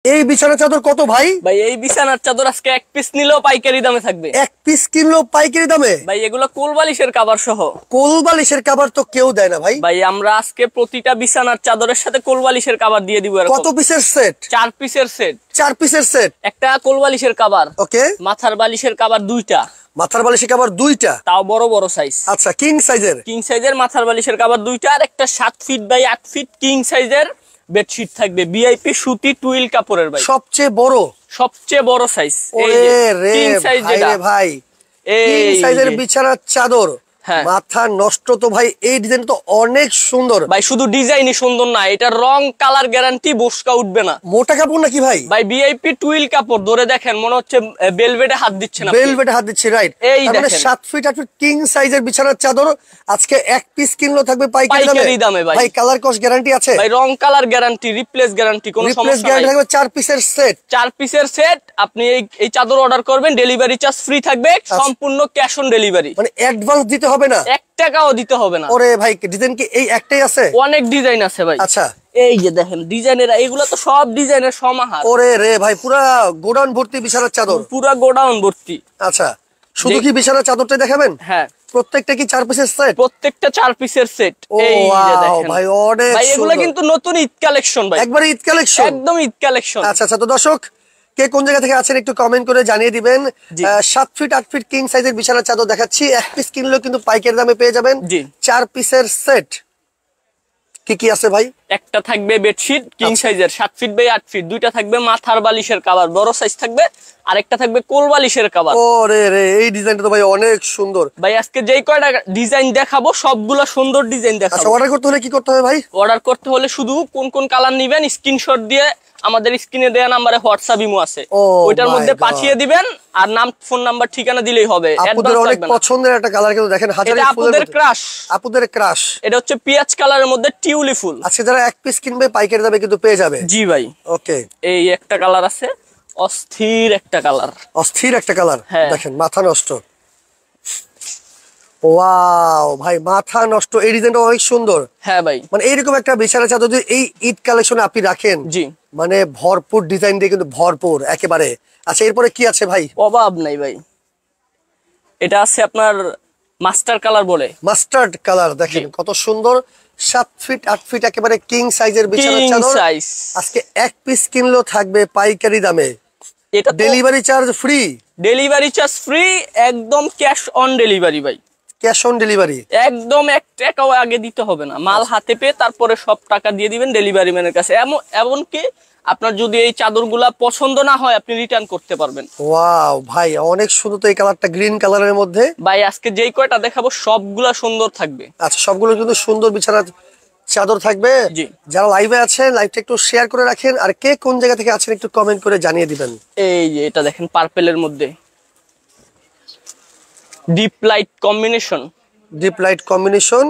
এই বিছানার চাদর কত ভাই? ভাই এই বিছানার চাদর আজকে এক পিস নিলেও পাইকারি দামে থাকবে। এক পিস কিনলেও পাইকারি দামে? ভাই এগুলো কোলবালিশের কভার সহ। কোলবালিশের কভার তো কেউ দেয় না ভাই। ভাই আমরা আজকে প্রতিটা বিছানার চাদরের সাথে কোলবালিশের কভার দিয়ে দিব। কত পিসের সেট? 4 পিসের সেট। 4 পিসের সেট, একটা কোলবালিশের কভার, ওকে, মাথার বালিশের কভার দুইটা, মাথার বালিশের কভার দুইটা, তাও বড় বড় সাইজ। আচ্ছা, কিং সাইজের? কিং সাইজের মাথার বালিশের কভার দুইটা, আর একটা 7 ফিট বাই 8 ফিট কিং সাইজের বেডশিট থাকবে ভিআইপি সুতি টুইল কাপড়ের। ভাই সবচেয়ে বড়, সবচেয়ে বড় সাইজ। এই যে কিং সাইজ যেটা ভাই, কিং সাইজের বিছানার চাদর, মাথা নষ্ট তো ভাই। এই ডিজাইন তো অনেক সুন্দর ভাই, শুধু ডিজাইনই সুন্দর না, এটা রং কালার গ্যারান্টি, বসকা উঠবে না। মোটা কাপড় নাকি ভাই? ভাই ভিআইপি টুইল কাপড়, ধরে দেখেন মনে হচ্ছে বেলভেটে হাত দিচ্ছে না। বেলভেটে হাত দিচ্ছে, রাইট। এই মানে 7 ফিট 8 ফিট কিং সাইজের বিছানার চাদর আজকে এক পিস কিনলো থাকবে পাইকারি দামে। ভাই কালার কস গ্যারান্টি আছে? ভাই রং কালার গ্যারান্টি, রিপ্লেস গ্যারান্টি, কোনো সমস্যা নাই। থাকবে 4 পিসের সেট। 4 পিসের সেট। আপনি এই চাদর অর্ডার করবেন, ডেলিভারি চার্জ ফ্রি থাকবে, সম্পূর্ণ ক্যাশ অন ডেলিভারি। মানে অ্যাডভান্স দিতে হবে না, 1 টাকাও দিতে হবে না। ওরে ভাই, ডিজাইন কি এই একটাই আছে? অনেক ডিজাইন আছে ভাই। আচ্ছা, এই যে দেখেন ডিজাইনের, এগুলো তো সব ডিজাইনের সমাহার। ওরে রে ভাই, পুরা গোডাউন ভর্তি বিছানার চাদর, পুরা গোডাউন ভর্তি। আচ্ছা, শুধু কি বিছানার চাদরটা দেখাবেন? হ্যাঁ, প্রত্যেকটা কি 4 পিসের সেট? প্রত্যেকটা 4 পিসের সেট। এই যে দেখেন ভাই, অনেক ভাই, এগুলো সুন্দর। কিন্তু নতুন ঈদ কালেকশন ভাই, একবারে ঈদ কালেকশন, একদম ঈদ কালেকশন। আচ্ছা আচ্ছা, তো দর্শক কে কোন জায়গা থেকে আছেন একটু কমেন্ট করে জানিয়ে দিবেন। 7 ফিট 8 ফিট কিং সাইজের বিছানার চাদর দেখাচ্ছি, এক পিস কিনলেও কিন্তু পাইকারি দামে পেয়ে যাবেন। 4 পিসের সেট কি কি আছে ভাই? একটা থাকবে বেডশিট কিং সাইজের 7 ফিট বাই 8 ফিট, দুইটা থাকবে মাথার বালিশের কভার বড় সাইজ থাকবে, আর একটা থাকবে কোল বালিশের কভার। ওরে রে, এই ডিজাইনটা তো ভাই অনেক সুন্দর ভাই। আজকে যেই কয়টা ডিজাইন দেখাবো সবগুলা সুন্দর ডিজাইন দেখাবো। আচ্ছা, অর্ডার করতে হলে কি করতে হবে ভাই? অর্ডার করতে হলে শুধু কোন কোন কালার নেবেন স্ক্রিনশট দিয়ে আমাদের স্ক্রিনে দেয়া নম্বরে হোয়াটসঅ্যাপ ইমো আছে, ওইটার মধ্যে পাঠিয়ে দিবেন, আর নাম ফোন নাম্বার ঠিকানা দিলেই হবে। আপনাদের অনেক পছন্দের একটা কালার, কিন্তু দেখেন হাজারে আপুদের ক্রাশ, আপুদের ক্রাশ। এটা হচ্ছে পিয়াজ কালারের মধ্যে টিউলি ফুল। আচ্ছা, যারা এক পিস কিনবে পাইকারি দামে কিন্তু পেয়ে যাবে। জি ভাই, ওকে। এই একটা কালার আছে, অস্থির একটা কালার, অস্থির একটা কালার, দেখেন মাথা নষ্ট। ওয়াও ভাই, মাথা নষ্ট, এই ডিজাইনটা অনেক সুন্দর। হ্যাঁ ভাই, মানে এইরকম একটা বিছানা চাদর যদি এই ঈদ কালেকশনে আপনি রাখেন, জি মানে ভরপুর ডিজাইন দিয়ে কিন্তু ভরপুর একেবারে। আচ্ছা, এরপরে কি আছে ভাই? অভাব নাই ভাই। এটা আছে আপনার মাস্টার কালার বলে, মাস্টার্ড কালার, দেখেন কত সুন্দর। 7 ফিট 8 ফিট একেবারে কিং সাইজের বিছানা চাদর, আজকে এক পিস কিনলেও থাকবে পাইকারি দামে। এটা delivery charge free? Delivery charge free, একদম ক্যাশ অন ডেলিভারি ভাই। ক্যাশ অন ডেলিভারি, একদম 1 টাকাও আগে দিতে হবে না, মাল হাতে পেয়ে তারপরে সব টাকা দিয়ে দিবেন ডেলিভারি ম্যানের কাছে। এমনকি আপনার যদি এই চাদরগুলা পছন্দ না হয় আপনি রিটার্ন করতে পারবেন। ওয়াও ভাই, অনেক সুন্দর তো এই কালারটা, গ্রিন কালারের মধ্যে। ভাই আজকে যেই কয়টা দেখাবো সবগুলা সুন্দর থাকবে। আচ্ছা, সবগুলো কিন্তু সুন্দর বিছানার চাদর থাকবে। যারা লাইভে আছেন লাইভটা একটু শেয়ার করে রাখেন, আর কে কোন জায়গা থেকে আছেন একটু কমেন্ট করে জানিয়ে দিবেন। এই যে এটা দেখেন পার্পেলের মধ্যে deep light combination, deep light combination,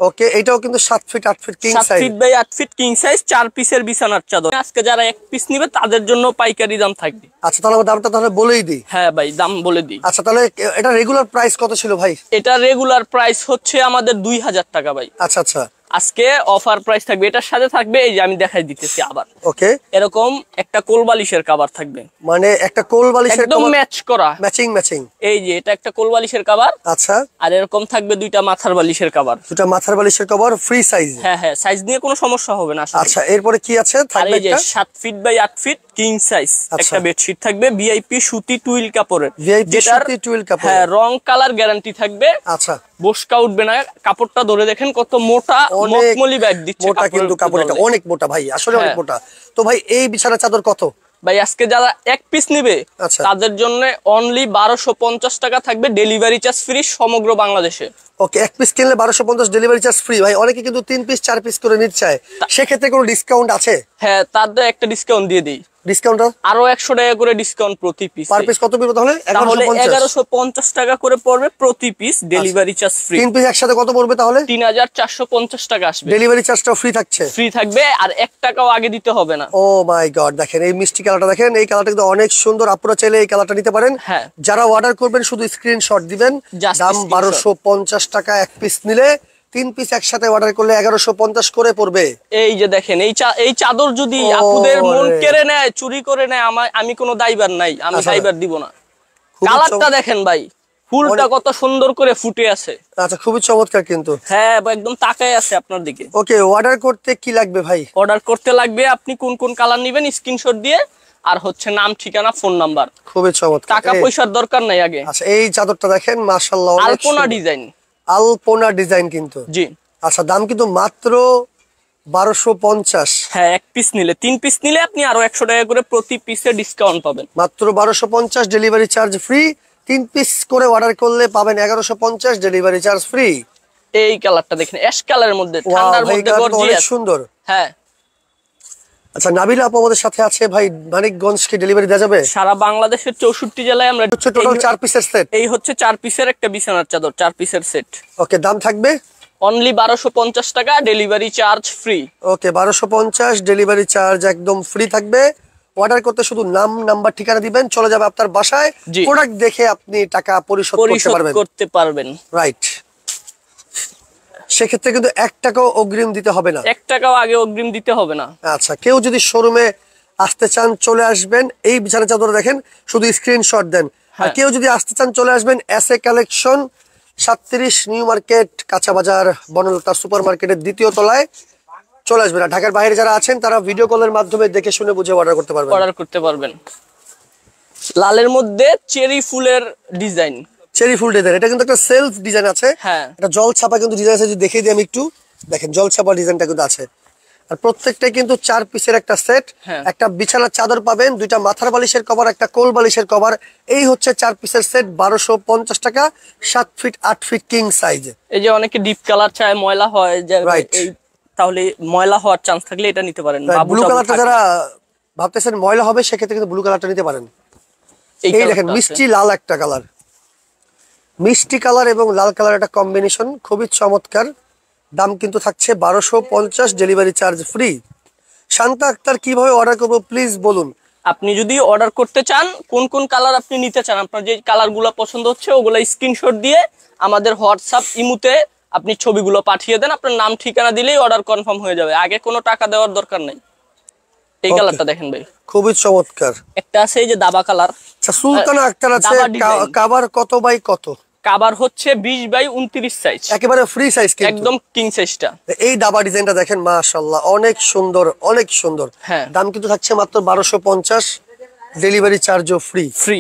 okay. এটাও কিন্তু 7 feet 8 feet king size, 7 feet by 8 feet king size, 4 পিসের বিছানার চাদর। আজকে যারা এক পিস নিবে তাদের জন্য পাইকারি দাম থাকবে। আচ্ছা, তাহলে দামটা তাহলে বলেই দিই। হ্যাঁ ভাই, দাম বলে দিই। আচ্ছা, তাহলে এটা রেগুলার প্রাইস কত ছিল ভাই? এটা রেগুলার প্রাইস হচ্ছে আমাদের 2000 টাকা ভাই। আচ্ছা আচ্ছা, আজকে অফার প্রাইস থাকবে, এটার সাথে থাকবে এই যে আমি দেখাই দিতেছি আবার, ওকে, এরকম একটা কোলবালিশের কভার থাকবে, মানে একটা কোলবালিশের একদম ম্যাচ করা, ম্যাচিং ম্যাচিং। এই যে এটা একটা কোলবালিশের কভার। আচ্ছা, আর এরকম থাকবে দুইটা মাথার বালিশের কভার, দুইটা মাথার বালিশের কভার ফ্রি সাইজ। হ্যাঁ হ্যাঁ, সাইজ নিয়ে কোনো সমস্যা হবে না। আচ্ছা, এরপরে কি আছে? থাকবে এই যে 7 feet by 8 feet king size একটা বেডশিট থাকবে ভিআইপি সুতি টুইল কাপড়ের, যেটার হ্যাঁ রং কালার গ্যারান্টি থাকবে। আচ্ছা, বসকা উঠবে না। কাপড়টা ধরে দেখেন কত মোটা, মখমলি ব্যাগ দিচ্ছে, মোটা কিন্তু কাপড়টা অনেক মোটা ভাই, আসলে অনেক মোটা। তো ভাই এই বিছানা চাদর কত? ভাই আজকে যারা এক পিস নিবে তাদের জন্য অনলি 1250 টাকা থাকবে, ডেলিভারি চার্জ ফ্রি সমগ্র বাংলাদেশে। ওকে, এক পিস কিনলে 1250 ডেলিভারি চার্জ ফ্রি। ভাই অনেকে কিন্তু 3 পিস 4 পিস করে নিতে চায়, সেক্ষেত্রে কোনো ডিসকাউন্ট আছে? হ্যাঁ, তাদের একটা ডিসকাউন্ট দিয়ে দিই। ডিসকাউন্ট আরো 100 টাকা করে ডিসকাউন্ট প্রতি পিস। পার পিস কত পড়বে তাহলে? 1150 টাকা করে পড়বে প্রতি piece, delivery charge free. 3 piece একসাথে কত পড়বে তাহলে? 3450 টাকা আসবে, ডেলিভারি চার্জটাও ফ্রি থাকছে, ফ্রি থাকবে, আর 1 টাকাও আগে দিতে হবে না। ও মাই গড, দেখেন এই মিষ্টি কালারটা, দেখেন এই কালারটা কিন্তু অনেক সুন্দর। আপনারা চাইলে এই কালারটা নিতে পারেন। হ্যাঁ, যারা অর্ডার করবেন শুধু স্ক্রিনশট দিবেন, দাম 1250 টাকা, এক পিস নিলে 3 পিস একসাথে অর্ডার করলে 1150 করে পড়বে। এই যে দেখেন এই চাদর যদি আপুদের মন কেড়ে নেয়, চুরি করে নেয়, আমি কোনো দায়ভার নাই, আমি দায়ভার দিব না। কালারটা দেখেন ভাই, ফুলটা কত সুন্দর করে ফুটে আছে। আচ্ছা, খুবই চমৎকার কিন্তু। হ্যাঁ, একদম তাকায় আছে আপনার দিকে। ওকে, অর্ডার করতে কি লাগবে ভাই? অর্ডার করতে লাগবে আপনি কোন কোন কালার নেবেন স্ক্রিনশট দিয়ে, আর হচ্ছে নাম, ঠিকানা, ফোন নাম্বার। খুবই চমৎকার, টাকা পয়সার দরকার নাই আগে। আচ্ছা, এই চাদরটা দেখেন মাশাআল্লাহ, আলপনা ডিজাইন। আলপনা ডিজাইন কিন্তু। জি। আচ্ছা, দাম কিন্তু মাত্র 1250। হ্যাঁ, 1 পিস নিলে, 3 পিস নিলে আপনি আরো 100 টাকা করে প্রতি পিসে ডিসকাউন্ট পাবেন। মাত্র 1250, ডেলিভারি চার্জ ফ্রি। 3 পিস করে অর্ডার করলে পাবেন 1150, ডেলিভারি চার্জ ফ্রি। এই কালারটা দেখেন, অ্যাশ কালারের মধ্যে, ঠান্ডার মধ্যে গর্জিয়াস, সুন্দর। হ্যাঁ। আচ্ছা, নাবিলা আপু আমাদের সাথে আছে ভাই, মানিকগঞ্জ কি ডেলিভারি দেওয়া যাবে? সারা বাংলাদেশের 64 জেলায় আমরা। হচ্ছে টোটাল 4 পিসের সেট। এই হচ্ছে 4 পিসের একটা বিছানার চাদর, 4 পিসের সেট। ওকে, দাম থাকবে অনলি 1250 টাকা, ডেলিভারি চার্জ ফ্রি। ওকে, 1250, ডেলিভারি চার্জ একদম ফ্রি থাকবে। অর্ডার করতে শুধু নাম, নাম্বার, ঠিকানা দিবেন, চলে যাবে আপনার বাসায়। প্রোডাক্ট দেখে আপনি টাকা পরিশোধ করতে পারবেন। রাইট। সেক্ষেত্রে কিন্তু 1 টাকাও অগ্রিম দিতে হবে না। 1 টাকাও আগে অগ্রিম দিতে হবে না। আচ্ছা, কেউ যদি শোরুমে আসতে চান চলে আসবেন। এই বিছানা চাদর দেখেন, শুধু স্ক্রিনশট দেন। আর কেউ যদি আসতে চান চলে আসবেন এসএ কালেকশন, 37 নিউ মার্কেট, কাঁচা বাজার, বনলতা সুপার মার্কেটের 2য় তলায় চলে আসবেন। আর ঢাকার বাইরে যারা আছেন তারা ভিডিও কলের মাধ্যমে দেখে শুনে বুঝে অর্ডার করতে পারবেন। লালের মধ্যে চেরি ফুলের ডিজাইন। চেরি ফুল ডিজাইন, এটা কিন্তু একটা সেলফ ডিজাইন আছে। হ্যাঁ, এটা জল ছাপা কিন্তু ডিজাইন আছে, যদি দেখিয়ে দিই আমি একটু। দেখেন, জল ছাপা ডিজাইনটা কিন্তু আছে। আর প্রত্যেকটাই কিন্তু 4 পিসের একটা সেট। একটা বিছানার চাদর পাবেন, 2টা মাথার বালিশের কভার, একটা কোল বালিশের কভার। এই হচ্ছে 4 পিসের সেট, 1250 টাকা, 7 ফিট 8 ফিট কিং সাইজ। এই যে অনেকে ডিপ কালার চায়, ময়লা হয়, এই তাহলে ময়লা হওয়ার চান্স থাকলে এটা নিতে পারেন। ব্লু কালারটা যারা ভাবতেছেন ময়লা হবে, সেক্ষেত্রে কিন্তু ব্লু কালারটা নিতে পারেন। এই দেখেন, মিষ্টি লাল একটা কালার, মিষ্টি কালার এবং লাল কালার একটা কম্বিনেশন, খুবই চমৎকার। দাম কিন্তু থাকছে 1250, delivery charge free. Shanta Akter, কিভাবে অর্ডার করবো প্লিজ বলুন। আপনি যদি অর্ডার করতে চান, কোন কোন কালার আপনি নিতে চান, আপনার যে কালারগুলো পছন্দ হচ্ছে ওগুলা স্ক্রিনশট দিয়ে আমাদের হোয়াটসঅ্যাপ, ইমুতে আপনি ছবিগুলো পাঠিয়ে দেন। আপনার নাম, ঠিকানা দিলেই অর্ডার কনফার্ম হয়ে যাবে, আগে কোনো টাকা দেওয়ার দরকার নেই। এই কালারটা দেখেন ভাই, খুবই চমৎকার। একটা আছে এই যে দাবা কালার। আচ্ছা, সুলতানা আক্তার আছে, কভার কত বাই কত? কভার হচ্ছে 20 বাই 29 সাইজ, একেবারে ফ্রি সাইজ, একদম কিং সাইজটা। এই দাবা ডিজাইনটা দেখেন, মাশাআল্লাহ, অনেক সুন্দর, অনেক সুন্দর। হ্যাঁ, দাম কিন্তু থাকছে মাত্র 1250, ডেলিভারি চার্জও ফ্রি।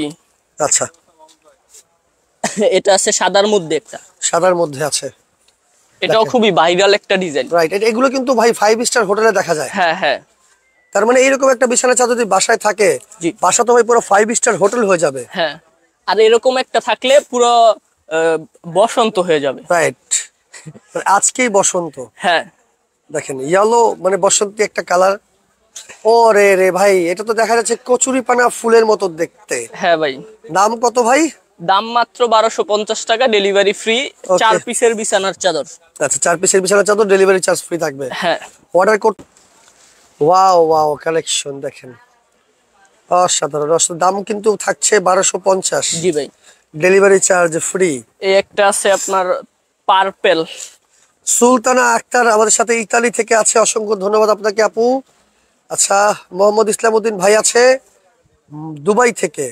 আচ্ছা, এটা আছে সাদার মধ্যে, একটা সাদার মধ্যে আছে, এটাও খুবই ভাইরাল একটা ডিজাইন। রাইট, এগুলো কিন্তু ভাই 5 স্টার হোটেলে দেখা যায়। হ্যাঁ হ্যাঁ, তার মানে এইরকম একটা বিছানা চাদর যদি বাসায় থাকে, বাসা তো ভাই পুরো 5 স্টার হোটেল হয়ে যাবে। হ্যাঁ, আর এরকম একটা থাকলে পুরো বসন্ত হয়ে যাবে। রাইট, আজকেই বসন্ত। হ্যাঁ, দেখেন, ইয়েলো মানে বসন্তি একটা কালার। ও রে রে ভাই, এটা তো দেখা যাচ্ছে কচুরি পানা ফুলের মতো দেখতে। হ্যাঁ ভাই। দাম কত ভাই? দাম মাত্র 1250 টাকা, ডেলিভারি ফ্রি। 4 পিসের বিছানার চাদর। আচ্ছা, 4 পিসের বিছানার চাদর, ডেলিভারি চার্জ ফ্রি থাকবে। হ্যাঁ, অর্ডার করতে। ওয়াও ওয়াও কালেকশন দেখেন, অসাধারণ। দাম কিন্তু থাকছে 1250। জি ভাই, ডেলিভারি চার্জ ফ্রি। এই একটা আছে আপনার পার্পল। সুলতানা আক্তার আমাদের সাথে ইতালি থেকে আছে, অসংখ্য ধন্যবাদ আপনাকে আপু। আচ্ছা, মোহাম্মদ ইসলামউদ্দিন ভাই আছে দুবাই থেকে,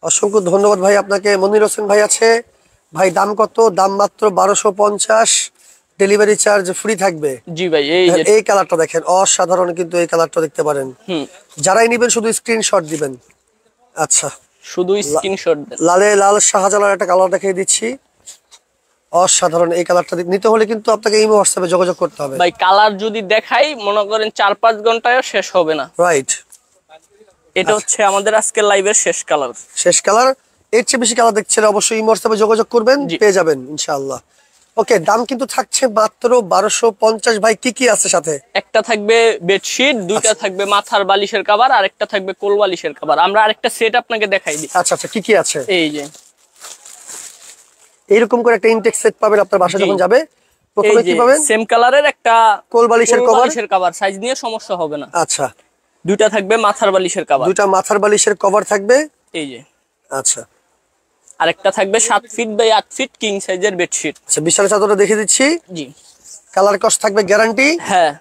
অসংখ্য ধন্যবাদ ভাই আপনাকে। মনির হোসেন ভাই আছে। ভাই দাম কত? দাম মাত্র 1250, ডেলিভারি চার্জ ফ্রি থাকবে। জি ভাই, এই কালারটা দেখেন, অসাধারণ কিন্তু। এই কালারটা দেখতে পারেন, যারাই নেবেন শুধু স্ক্রিনশট দিবেন। আচ্ছা, শুধু স্ক্রিনশট দেন। লাল শাহজালাল একটা কালার দেখিয়ে দিচ্ছি, অসাধারণ। এই কালারটা নিতে হলে কিন্তু আপনাকে ইমো হোয়াটসঅ্যাপে যোগাযোগ করতে হবে ভাই। কালার যদি দেখাই, মনে করেন 4-5 ঘন্টায়ও শেষ হবে না। রাইট, এটা হচ্ছে আমাদের আজকের লাইভের শেষ কালার। শেষ কালার। এর চেয়ে বেশি কালার দেখছেন অবশ্যই ইমো হোয়াটসঅ্যাপে যোগাযোগ করবেন, পেয়ে যাবেন ইনশাআল্লাহ। ওকে, দাম কিন্তু থাকছে মাত্র 1250। ভাই কি কি আছে সাথে? একটা থাকবে বেডশিট, 2টা থাকবে মাথার বালিশের কভার, আর একটা থাকবে কোল বালিশের কভার। আমরা আরেকটা সেট আপনাকে দেখাই দিই। আচ্ছা আচ্ছা, কি কি আছে? এই যে এইরকম করে একটা ইনটেক সেট পাবেন আপনার বাসায় যখন যাবে। প্রথমে কি পাবেন? সেম কালারের একটা কোল বালিশের কভার, সাইজ নিয়ে সমস্যা হবে না। আচ্ছা, 2টা থাকবে মাথার বালিশের কভার, 2টা মাথার বালিশের কভার থাকবে। এই যে। আচ্ছা, আরেকটা থাকবে 7 ফিট বাই 8 ফিট কিং সাইজের বেডশিট। আচ্ছা বিশাল চাদরটা দেখে দিচ্ছি। জি, কালার কস থাকবে গ্যারান্টি। হ্যাঁ,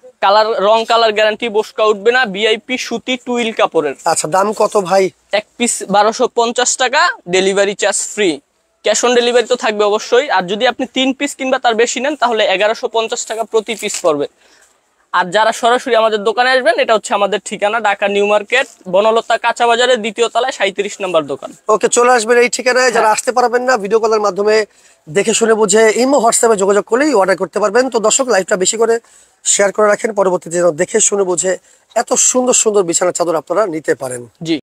রং কালার গ্যারান্টি, বসকা উঠবে না, ভিআইপি সুতি টুইল কাপড়ের। আচ্ছা দাম কত ভাই? এক পিস 1250 টাকা, delivery charge free. Cash on delivery তো থাকবে অবশ্যই। আর যদি আপনি 3 পিস কিংবা তার বেশি নেন তাহলে 1150 টাকা প্রতি পিস পড়বে। আর যারা সরাসরি আমাদের দোকানে আসবেন, এটা হচ্ছে আমাদের ঠিকানা ঢাকা নিউ মার্কেট, বনলতা কাঁচা বাজারের 2য় তলায় 37 নম্বর দোকান। ওকে, চলে আসবেন এই ঠিকানায়। যারা আসতে পারবেন না, ভিডিও কলের মাধ্যমে দেখে শুনে বুঝে ইমো হোয়াটসঅ্যাপে যোগাযোগ করলেই অর্ডার করতে পারবেন। তো দর্শক, লাইভটা বেশি করে শেয়ার করে রাখেন, পরবর্তীতে যেন দেখে শুনে বুঝে এত সুন্দর সুন্দর বিছানার চাদর আপনারা নিতে পারেন। জি।